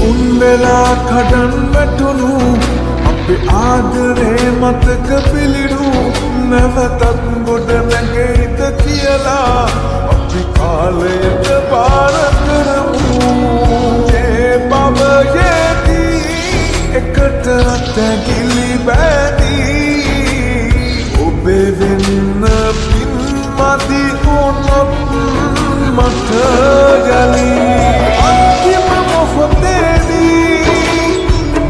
උන්වෙලා කඩන් වැටුණු අපේ ආදරේ මතක පිළිඩු නැවතත් ගොඩ නැගෙයිද කියලා අපි කාලයට පාර කරමු ඒ බබයේදී එකට අතැගිලි බැදී ඔබේ වෙන්න පින් මදි වුණොත් මට යලි අන්තිම මොහොතේදී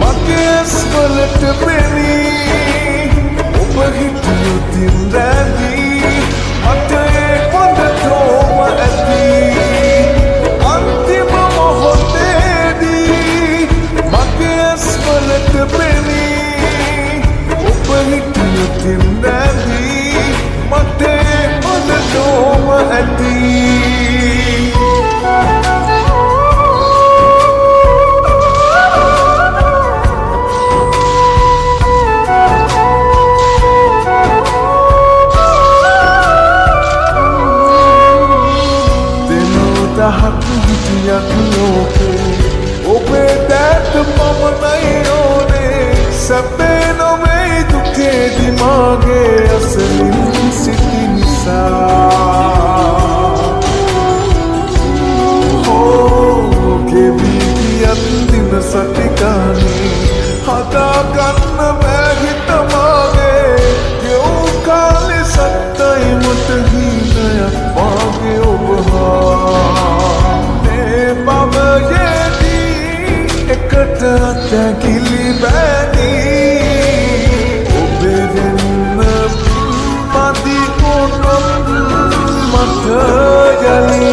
මගේ ඇස්වලට පෙනී ඔබ හිටියොතින් රැඳී මට ඒ හොඳටම ඇති අන්තිම මොහොතේදී මගේ ඇස්වලට පෙනී ඔබ හිටියොතින් රැඳී මට ඒ හොඳටම ඇති ඔබේ දැත් පමණයි ඕනේ සැපේ නොවෙයි දුකේදි මාගේ අසලින් සිටි නිසා ගෙවී ගියත් දින සටිකානේ හදාගන්න බෑ හිත මාගේ ගෙවූ කාලේ සත්තයි මට හීනයක් මාගේ ඔබ එකට අතැගිලි බැදී ඔබේ වෙන්න මදි වුණොත් මට යලි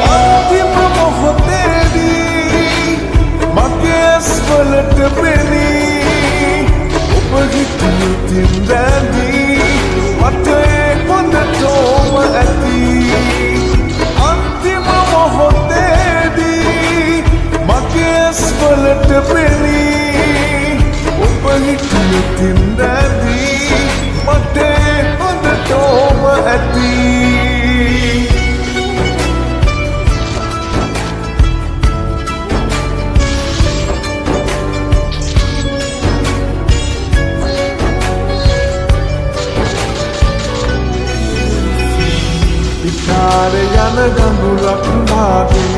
අන්තිම මොහොතේදී මගේ ඇස්වලට පෙනී ඔබ හිටියොතින් රැඳී මට ඒ හොඳටම ඇති අන්තිම මොහොතේදී මගේ ඇස්වලට පෙනී ඔබ හිටියොතින් රැඳී මට හොඳටම ඇති ඉතාර යන ගඟුලක් වාගේ